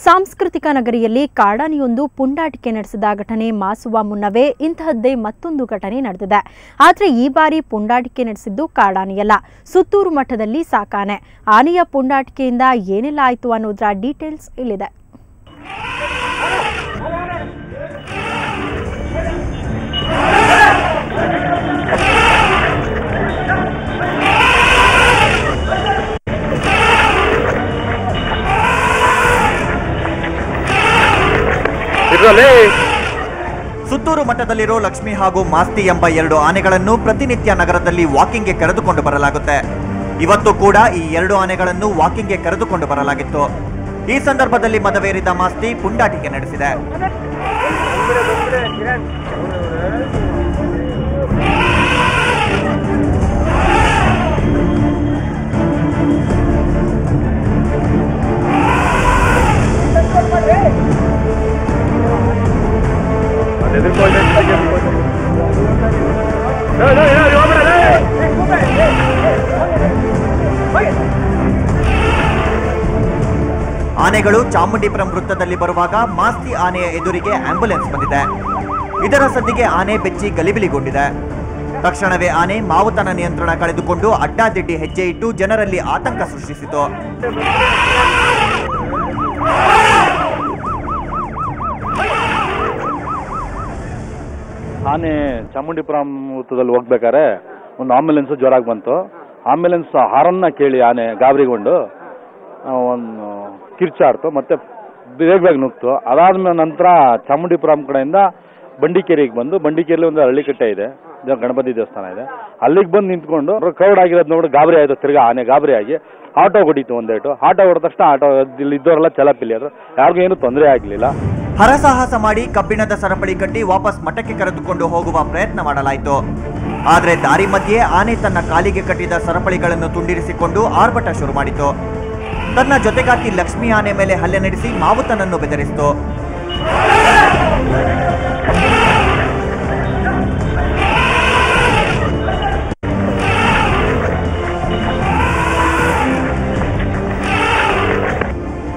ಸಾಂಸ್ಕೃತಿಕ ನಗರಿಯಲ್ಲಿ ಕಾಡಾನೆಯೊಂದು ಪುಂಡಾಟಿಕೆ ನಡೆಸಿದ ಘಟನೆ ಮಾಸುವ ಮುನ್ನವೇ ಇಂತಹದ್ದೇ ಮತ್ತೊಂದು ಘಟನೆ ನಡೆದಿದೆ. ಆದರೆ ಈ ಬಾರಿ ಪುಂಡಾಟಿಕೆ ನಡೆಸಿದ್ದು ಕಾಡಾನೆಯಲ್ಲ, ಸುತ್ತೂರು ಮಠದಲ್ಲಿ ಸಾಕಾನೆ. ಆನೆಯ ಪುಂಡಾಟಿಕೆಯಿಂದ ಏನೆಲ್ಲ ಆಯಿತು ಅನ್ನೋದರ ಡೀಟೇಲ್ಸ್ ಇಲ್ಲಿದೆ. ಸುತ್ತೂರು ಮಠದಲ್ಲಿರೋ ಲಕ್ಷ್ಮಿ ಹಾಗೂ ಮಾಸ್ತಿ ಎಂಬ 2 ಆನೆಗಳನ್ನು ಪ್ರತಿನಿತ್ಯ ನಗರದಲ್ಲಿ ವಾಕಿಂಗ್ಗೆ ಕರೆದುಕೊಂಡು ಬರಲಾಗುತ್ತೆ. ಇವತ್ತು ಕೂಡ ಈ 2 ಆನೆಗಳನ್ನು ವಾಕಿಂಗ್ಗೆ ಕರೆದುಕೊಂಡು ಬರಲಾಗಿತ್ತು. ಈ ಸಂದರ್ಭದಲ್ಲಿ ಮದವೇರಿದ ಮಾಸ್ತಿ ಪುಂಡಾಟಿಕೆ ನಡೆಸಿದೆ. ಆನೆಗಳು ಚಾಮುಂಡಿಪುರಂ ವೃತ್ತದಲ್ಲಿ ಬರುವಾಗ ಮಾಸ್ತಿ ಆನೆಯ ಎದುರಿಗೆ ಆಂಬ್ಯುಲೆನ್ಸ್ ಬಂದಿದೆ. ಇದರ ಸದ್ದಿಗೆ ಆನೆ ಬೆಚ್ಚಿ ಗಲಿಬಿಲಿಗೊಂಡಿದೆ. ತಕ್ಷಣವೇ ಆನೆ ಮಾವುತನ ನಿಯಂತ್ರಣ ಕಳೆದುಕೊಂಡು ಅಡ್ಡಾದಿಡ್ಡಿ ಹೆಜ್ಜೆ ಇಟ್ಟು ಜನರಲ್ಲಿ ಆತಂಕ ಸೃಷ್ಟಿಸಿತು. ಆನೆ ಚಾಮುಂಡಿಪುರಂ ವೃತ್ತದಲ್ಲಿ ಹೋಗ್ಬೇಕಾದ್ರೆ ಒಂದು ಆಂಬ್ಯುಲೆನ್ಸ್ ಜೋರಾಗಿ ಬಂತು. ಆಂಬ್ಯುಲೆನ್ಸ್ ಹಾರನ್ನ ಕೇಳಿ ಆನೆ ಗಾಬರಿಗೊಂಡು ಒಂದು ಕಿರ್ಚಾಡ್ತು, ಮತ್ತೆ ಬೇಗ ನುಗ್ತು. ಅದಾದ ನಂತರ ಚಾಮುಂಡಿಪುರಂ ಕಡೆಯಿಂದ ಬಂಡಿಕೇರಿಗೆ ಬಂದು, ಬಂಡಿಕೇರಿಯಲ್ಲಿ ಒಂದು ಹಳ್ಳಿಕಟ್ಟೆ ಇದೆ, ಗಣಪತಿ ದೇವಸ್ಥಾನ ಇದೆ, ಅಲ್ಲಿಗೆ ಬಂದು ನಿಂತ್ಕೊಂಡು ಕ್ರೌಡ್ ಆಗಿರೋದು ನೋಡಿ ಗಾಬರಿ ಆಯಿತು. ತಿರ್ಗಾ ಆನೆ ಗಾಬರಿ ಆಗಿ ಆಟೋ ಹೊಡಿತು. ಒಂದೇಟು ಆಟೋ ಹೊಡೆದ ತಕ್ಷಣ ಆಟೋ ಇದ್ದವರೆಲ್ಲ ಚಲಪಿಲ್ಲಿ ಆದ್ರು, ಯಾರಿಗೂ ಏನು ತೊಂದರೆ ಆಗಲಿಲ್ಲ. ಹರಸಾಹಸ ಮಾಡಿ ಕಬ್ಬಿಣದ ಸರಪಳಿ ಕಟ್ಟಿ ವಾಪಸ್ ಮಠಕ್ಕೆ ಕರೆದುಕೊಂಡು ಹೋಗುವ ಪ್ರಯತ್ನ ಮಾಡಲಾಯಿತು. ಆದರೆ ದಾರಿ ಮಧ್ಯೆ ಆನೆ ತನ್ನ ಕಾಲಿಗೆ ಕಟ್ಟಿದ ಸರಪಳಿಗಳನ್ನು ತುಂಡಿರಿಸಿಕೊಂಡು ಆರ್ಭಟ ಶುರು ಮಾಡಿತು. ತನ್ನ ಜೊತೆಗಾತಿ ಲಕ್ಷ್ಮಿ ಆನೆ ಮೇಲೆ ಹಲ್ಲೆ ನಡೆಸಿ ಮಾವುತನನ್ನು ಬೆದರಿಸಿತು.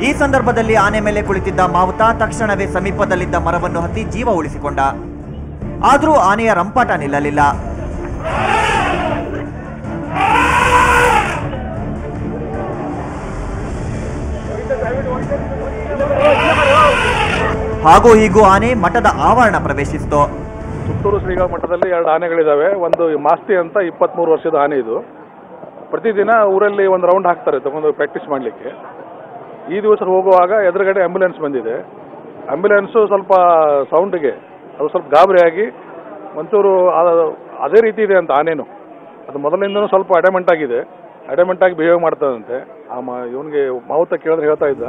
ಈ ಸಂದರ್ಭದಲ್ಲಿ ಆನೆ ಮೇಲೆ ಕುಳಿತಿದ್ದ ಮಾವುತ ತಕ್ಷಣವೇ ಸಮೀಪದಲ್ಲಿದ್ದ ಮರವನ್ನು ಹತ್ತಿ ಜೀವ ಉಳಿಸಿಕೊಂಡ. ಆದರೂ ಆನೆಯ ರಂಪಾಟ ನಿಲ್ಲಲಿಲ್ಲ. ಹಾಗೂ ಹೀಗೂ ಆನೆ ಮಠದ ಆವರಣ ಪ್ರವೇಶಿಸಿತು. ಸುತ್ತೂರು ಶ್ರೀಗಳ ಮಠದಲ್ಲಿ 2 ಆನೆಗಳಿದಾವೆ. ಒಂದು ಮಾಸ್ತಿ ಅಂತ 23 ವರ್ಷದ ಆನೆ. ಇದು ಪ್ರತಿದಿನ ಊರಲ್ಲಿ ಒಂದು ರೌಂಡ್ ಹಾಕ್ತಾರೆ ತಗೊಂಡು ಪ್ರಾಕ್ಟೀಸ್ ಮಾಡಲಿಕ್ಕೆ. ಈ ದಿವಸ ಹೋಗುವಾಗ ಎದುರುಗಡೆ ಆಂಬ್ಯುಲೆನ್ಸ್ ಬಂದಿದೆ. ಆಂಬ್ಯುಲೆನ್ಸು ಸ್ವಲ್ಪ ಸೌಂಡ್ಗೆ ಅದು ಸ್ವಲ್ಪ ಗಾಬರಿಯಾಗಿ ಒಂಚೂರು ಅದೇ ರೀತಿ ಇದೆ ಅಂತ ಆನೇನು. ಅದು ಮೊದಲಿಂದನೂ ಸ್ವಲ್ಪ ಅಡಮೆಂಟ್ ಆಗಿದೆ, ಅಡಮೆಂಟ್ ಆಗಿ ಬಿಹೇವ್ ಮಾಡ್ತದಂತೆ. ಇವನಿಗೆ ಮಾವುತ ಕೇಳಿದ್ರೆ ಹೇಳ್ತಾ ಇದ್ದ.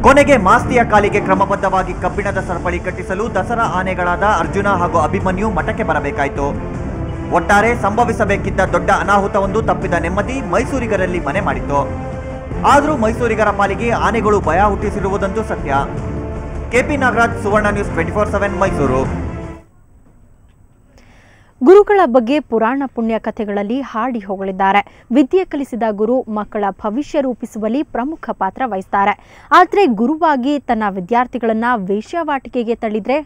ಕೊನೆಗೆ ಮಾಸ್ತಿಯ ಕಾಲಿಗೆ ಕ್ರಮಬದ್ಧವಾಗಿ ಕಬ್ಬಿಣದ ಸರಪಳಿ ಕಟ್ಟಿಸಲು ದಸರಾ ಆನೆಗಳಾದ ಅರ್ಜುನ ಹಾಗೂ ಅಭಿಮನ್ಯು ಮಠಕ್ಕೆ ಬರಬೇಕಾಯಿತು. ಒಟ್ಟಾರೆ ಸಂಭವಿಸಬೇಕಿದ್ದ ದೊಡ್ಡ ಅನಾಹುತವೊಂದು ತಪ್ಪಿದ ನೆಮ್ಮದಿ ಮೈಸೂರಿಗರಲ್ಲಿ ಮನೆ ಮಾಡಿತು. ಆದರೂ ಮೈಸೂರಿಗರ ಪಾಲಿಗೆ ಆನೆಗಳು ಭಯ ಹುಟ್ಟಿಸಿರುವುದಂತೂ ಸತ್ಯ. ಕೆಪಿ ನಾಗರಾಜ್, ಸುವರ್ಣ ನ್ಯೂಸ್ 24/7 ಮೈಸೂರು. ಗುರುಗಳ ಬಗ್ಗೆ ಪುರಾಣ ಪುಣ್ಯ ಕಥೆಗಳಲ್ಲಿ ಹಾಡಿ ಹೊಗಳಿದ್ದಾರೆ. ವಿದ್ಯೆ ಕಲಿಸಿದ ಗುರು ಮಕ್ಕಳ ಭವಿಷ್ಯ ರೂಪಿಸುವಲ್ಲಿ ಪ್ರಮುಖ ಪಾತ್ರ ವಹಿಸ್ತಾರೆ. ಆದರೆ ಗುರುವಾಗಿ ತನ್ನ ವಿದ್ಯಾರ್ಥಿಗಳನ್ನ ವೇಶ್ಯಾವಾಟಿಕೆಗೆ ತಳ್ಳಿದ್ರೆ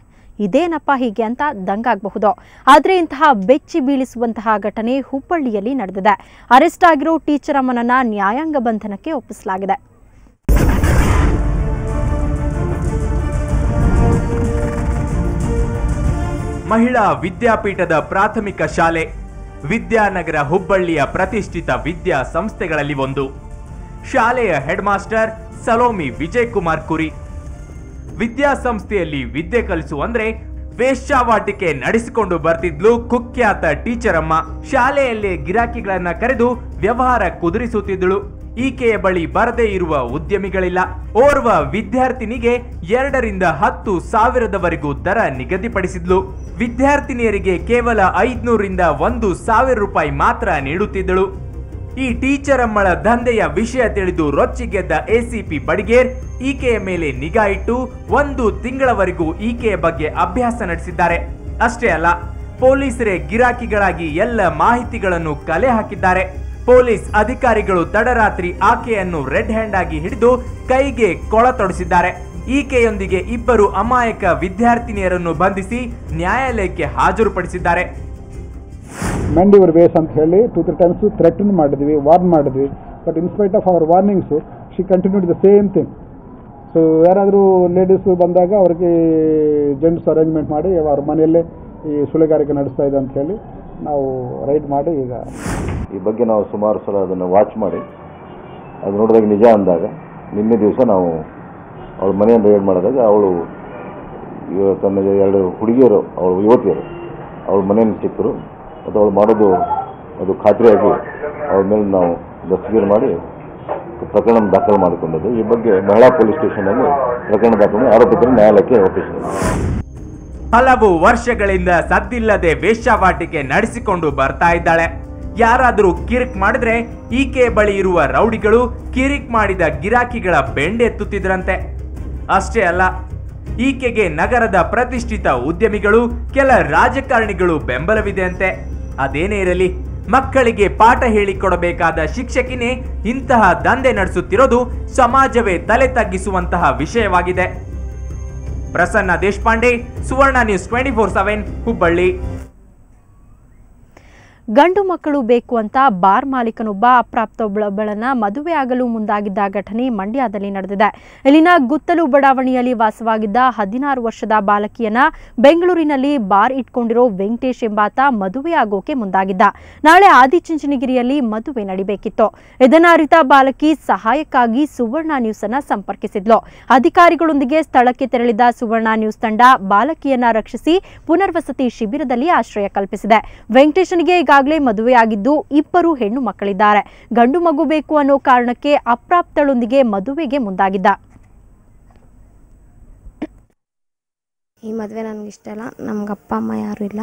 ಇದೇನಪ್ಪ ಹೀಗೆ ಅಂತ ದಂಗಾಗಬಹುದು. ಆದರೆ ಇಂತಹ ಬೆಚ್ಚಿ ಬೀಳಿಸುವಂತಹ ಘಟನೆ ಹುಬ್ಬಳ್ಳಿಯಲ್ಲಿ ನಡೆದಿದೆ. ಅರೆಸ್ಟ್ ಆಗಿರೋ ಟೀಚರ್ ಅಮ್ಮನನ್ನ ನ್ಯಾಯಾಂಗ ಬಂಧನಕ್ಕೆ ಒಪ್ಪಿಸಲಾಗಿದೆ. ಮಹಿಳಾ ವಿದ್ಯಾಪೀಠದ ಪ್ರಾಥಮಿಕ ಶಾಲೆ ವಿದ್ಯಾನಗರ ಹುಬ್ಬಳ್ಳಿಯ ಪ್ರತಿಷ್ಠಿತ ವಿದ್ಯಾ ಸಂಸ್ಥೆಗಳಲ್ಲಿ ಒಂದು. ಶಾಲೆಯ ಹೆಡ್ ಮಾಸ್ಟರ್ ಸಲೋಮಿ ವಿಜಯಕುಮಾರ್ ಕುರಿ. ವಿದ್ಯಾಸಂಸ್ಥೆಯಲ್ಲಿ ವಿದ್ಯೆ ಕಲಿಸು ಅಂದ್ರೆ ವೇಶ್ಯಾವಾಟಿಕೆ ನಡೆಸಿಕೊಂಡು ಬರ್ತಿದ್ಲು ಕುಖ್ಯಾತ ಟೀಚರ್ ಅಮ್ಮ. ಶಾಲೆಯಲ್ಲಿ ಗಿರಾಕಿಗಳನ್ನ ಕರೆದು ವ್ಯವಹಾರ ಕುದುರಿಸುತ್ತಿದ್ದಳು. ಈಕೆಯ ಬಳಿ ಬರದೇ ಇರುವ ಉದ್ಯಮಿಗಳಿಲ್ಲ. ಓರ್ವ ವಿದ್ಯಾರ್ಥಿನಿಗೆ 2 ರಿಂದ 10 ಸಾವಿರದವರೆಗೂ ದರ ನಿಗದಿಪಡಿಸಿದ್ಲು. ವಿದ್ಯಾರ್ಥಿನಿಯರಿಗೆ ಕೇವಲ 500 ರಿಂದ 1,000 ರೂಪಾಯಿ ಮಾತ್ರ ನೀಡುತ್ತಿದ್ದಳು. ಈ ಟೀಚರ್ ಅಮ್ಮಳ ದಂಧೆಯ ವಿಷಯ ತಿಳಿದು ರೊಚ್ಚಿಗೆದ್ದ ಎಸಿಪಿ ಬಡಿಗೇರ್ ಈಕೆಯ ಮೇಲೆ ನಿಗಾ ಇಟ್ಟು 1 ತಿಂಗಳವರೆಗೂ ಈಕೆಯ ಬಗ್ಗೆ ಅಭ್ಯಾಸ ನಡೆಸಿದ್ದಾರೆ. ಅಷ್ಟೇ ಅಲ್ಲ, ಪೊಲೀಸರೇ ಗಿರಾಕಿಗಳಾಗಿ ಎಲ್ಲ ಮಾಹಿತಿಗಳನ್ನು ಕಲೆ ಹಾಕಿದ್ದಾರೆ. ಪೊಲೀಸ್ ಅಧಿಕಾರಿಗಳು ತಡರಾತ್ರಿ ಆಕೆಯನ್ನು ರೆಡ್ ಹ್ಯಾಂಡ್ ಆಗಿ ಹಿಡಿದು ಕೈಗೆ ಕೊಳ ತೊಡಿಸಿದ್ದಾರೆ. ಈಕೆಯೊಂದಿಗೆ ಇಬ್ಬರು ಅಮಾಯಕ ವಿದ್ಯಾರ್ಥಿನಿಯರನ್ನು ಬಂಧಿಸಿ ನ್ಯಾಯಾಲಯಕ್ಕೆ ಹಾಜರುಪಡಿಸಿದ್ದಾರೆ. ಮ್ಯಾಂಡಿವರ್ ವೇಸ್ ಅಂತ ಹೇಳಿ 2-3 ಟೈಮ್ಸ್ ಥ್ರೆಟನ್ ಮಾಡಿದ್ವಿ, ವಾರ್ನ್ ಮಾಡಿದ್ವಿ. But in spite of our warnings she continued the same thing. So ಯಾರಾದರೂ ಲೇಡೀಸು ಬಂದಾಗ ಅವ್ರಿಗೆ ಜೆಂಟ್ಸ್ ಅರೇಂಜ್ಮೆಂಟ್ ಮಾಡಿ ಅವ್ರ ಮನೆಯಲ್ಲೇ ಈ ಸುಳೆಗಾರಿಕೆ ನಡೆಸ್ತಾ ಇದೆ ಅಂತ ಹೇಳಿ ನಾವು ರೈಡ್ ಮಾಡಿ ಈಗ ಈ ಬಗ್ಗೆ ನಾವು ಸುಮಾರು ಸಲ ಅದನ್ನು ವಾಚ್ ಮಾಡಿ ಅದು ನೋಡಿದಾಗ ನಿಜ ಅಂದಾಗ ನಿನ್ನೆ ದಿವಸ ನಾವು ಅವಳ ಮನೆಯನ್ನು ರೈಡ್ ಮಾಡಿದಾಗ ಅವಳು ತನ್ನ 2 ಹುಡುಗಿಯರು, ಅವಳು ಯುವತಿಯರು ಅವಳ ಮನೆಯಲ್ಲಿ ಸಿಕ್ಕರು. ಮತ್ತು ಅವಳು ಮಾಡೋದು ಅದು ಖಾತ್ರಿಯಾಗಿ ಅವಳ ಮೇಲೆ ನಾವು ದಸ್ತಗಿರಿ ಮಾಡಿ ಪ್ರಕರಣ ದಾಖಲು ಮಾಡಿಕೊಂಡದ್ದು. ಈ ಬಗ್ಗೆ ಮಹಿಳಾ ಪೊಲೀಸ್ ಸ್ಟೇಷನ್ನಲ್ಲಿ ಪ್ರಕರಣ ದಾಖಲು ಆರೋಪಿತರು ನ್ಯಾಯಾಲಯಕ್ಕೆ ಒಪ್ಪಿಸಿದರು. ಹಲವು ವರ್ಷಗಳಿಂದ ಸದ್ದಿಲ್ಲದೆ ವೇಶ್ಯಾವಾಟಿಕೆ ನಡೆಸಿಕೊಂಡು ಬರ್ತಾ ಇದ್ದಾಳೆ. ಯಾರಾದರೂ ಕಿರಿಕ್ ಮಾಡಿದ್ರೆ ಈಕೆ ಬಳಿ ಇರುವ ರೌಡಿಗಳು ಕಿರಿಕ್ ಮಾಡಿದ ಗಿರಾಕಿಗಳ ಬೆಂಡೆತ್ತುತ್ತಿದ್ರಂತೆ. ಅಷ್ಟೇ ಅಲ್ಲ, ಈಕೆಗೆ ನಗರದ ಪ್ರತಿಷ್ಠಿತ ಉದ್ಯಮಿಗಳು, ಕೆಲ ರಾಜಕಾರಣಿಗಳು ಬೆಂಬಲವಿದೆಯಂತೆ. ಅದೇನೇ ಇರಲಿ, ಮಕ್ಕಳಿಗೆ ಪಾಠ ಹೇಳಿಕೊಡಬೇಕಾದ ಶಿಕ್ಷಕಿನೇ ಇಂತಹ ದಂಧೆ ನಡೆಸುತ್ತಿರೋದು ಸಮಾಜವೇ ತಲೆ ತಗ್ಗಿಸುವಂತಹ ವಿಷಯವಾಗಿದೆ. ಪ್ರಸನ್ನ ದೇಶಪಾಂಡೆ, ಸುವರ್ಣ ನ್ಯೂಸ್ 24/7, ಹುಬ್ಬಳ್ಳಿ. ಗಂಡು ಮಕ್ಕಳು ಬೇಕು ಅಂತ ಬಾರ್ ಮಾಲೀಕನೊಬ್ಬ ಅಪ್ರಾಪ್ತೊಬ್ಬಳನ್ನ ಮದುವೆ ಆಗಲು ಮುಂದಾಗಿದ್ದ ಘಟನೆ ಮಂಡ್ಯದಲ್ಲಿ ನಡೆದಿದೆ. ಇಲ್ಲಿನ ಗುತ್ತಲು ಬಡಾವಣೆಯಲ್ಲಿ ವಾಸವಾಗಿದ್ದ 16 ವರ್ಷದ ಬಾಲಕಿಯನ್ನ ಬೆಂಗಳೂರಿನಲ್ಲಿ ಬಾರ್ ಇಟ್ಕೊಂಡಿರೋ ವೆಂಕಟೇಶ್ ಎಂಬಾತ ಮದುವೆ ಆಗೋಕೆ ಮುಂದಾಗಿದ್ದ. ನಾಳೆ ಆದಿಚುಂಚನಗಿರಿಯಲ್ಲಿ ಮದುವೆ ನಡಿಬೇಕಿತ್ತು. ಇದನ್ನ ಅರಿತ ಬಾಲಕಿ ಸಹಾಯಕ್ಕಾಗಿ ಸುವರ್ಣ ನ್ಯೂಸ್ ಅನ್ನ ಸಂಪರ್ಕಿಸಿದ್ಲು. ಅಧಿಕಾರಿಗಳೊಂದಿಗೆ ಸ್ಥಳಕ್ಕೆ ತೆರಳಿದ ಸುವರ್ಣ ನ್ಯೂಸ್ ತಂಡ ಬಾಲಕಿಯನ್ನ ರಕ್ಷಿಸಿ ಪುನರ್ವಸತಿ ಶಿಬಿರದಲ್ಲಿ ಆಶ್ರಯ ಕಲ್ಪಿಸಿದೆ. ವೆಂಕಟೇಶನಿಗೆ ಈಗಾಗಲೇ ಮದುವೆಯಾಗಿದ್ದು 2 ಹೆಣ್ಣು ಮಕ್ಕಳಿದ್ದಾರೆ. ಗಂಡು ಮಗು ಬೇಕು ಅನ್ನೋ ಕಾರಣಕ್ಕೆ ಅಪ್ರಾಪ್ತಳೊಂದಿಗೆ ಮದುವೆಗೆ ಮುಂದಾಗಿದ್ದ. ಈ ಮದುವೆ ನನಗೆ ಇಷ್ಟ ಇಲ್ಲ. ನಮ್ಗೆ ಅಪ್ಪ ಅಮ್ಮ ಯಾರೂ ಇಲ್ಲ.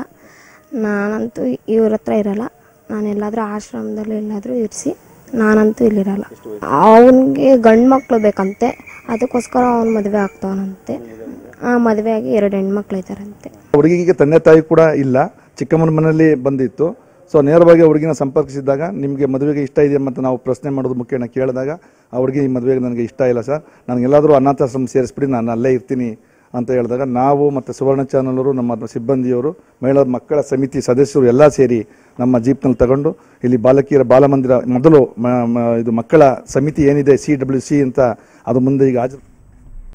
ನಾನಂತೂ ಇವ್ರ ಹತ್ರ ಇರಲ್ಲ. ನಾನೆಲ್ಲಾದರೂ ಆಶ್ರಮದಲ್ಲಿ ಎಲ್ಲಾದರೂ ಇರಿಸಿ, ನಾನಂತೂ ಇಲ್ಲಿರಲ್ಲ. ಅವನಿಗೆ ಗಂಡು ಮಕ್ಕಳು ಬೇಕಂತೆ, ಅದಕ್ಕೋಸ್ಕರ ಅವ್ನು ಮದುವೆ ಆಗ್ತಾವನಂತೆ. ಆ ಮದುವೆಯಾಗಿ 2 ಹೆಣ್ಮಕ್ಳು ಇದ್ದಾರಂತೆ. ಹುಡುಗಿಗೆ ತಂದೆ ತಾಯಿ ಕೂಡ ಇಲ್ಲ, ಚಿಕ್ಕಮ್ಮನ ಮನೆಯಲ್ಲಿ ಬಂದಿತ್ತು. ಸೊ ನೇರವಾಗಿ ಹುಡುಗಿನ ಸಂಪರ್ಕಿಸಿದಾಗ ನಿಮಗೆ ಮದುವೆಗೆ ಇಷ್ಟ ಇದೆಯಾ ಅಂತ ನಾವು ಪ್ರಶ್ನೆ ಮಾಡೋದು ಮುಖ್ಯನ ಕೇಳಿದಾಗ ಆ ಹುಡುಗಿ ಈ ಮದುವೆಗೆ ನನಗೆ ಇಷ್ಟ ಇಲ್ಲ ಸರ್, ನನಗೆಲ್ಲಾದರೂ ಅನಾಥಾಶ್ರಮ ಸೇರಿಸ್ಬಿಡಿ, ನಾನು ಅಲ್ಲೇ ಇರ್ತೀನಿ ಅಂತ ಹೇಳಿದಾಗ ನಾವು ಮತ್ತು ಸುವರ್ಣ ಚಾನಲರು, ನಮ್ಮ ಸಿಬ್ಬಂದಿಯವರು, ಮಹಿಳಾ ಮಕ್ಕಳ ಸಮಿತಿ ಸದಸ್ಯರು ಎಲ್ಲ ಸೇರಿ ನಮ್ಮ ಜೀಪ್ನಲ್ಲಿ ತಗೊಂಡು ಇಲ್ಲಿ ಬಾಲಕಿಯರ ಬಾಲಮಂದಿರ ಮೊದಲು ಇದು ಮಕ್ಕಳ ಸಮಿತಿ ಏನಿದೆ CWC ಅಂತ ಅದು ಮುಂದೆ ಈಗ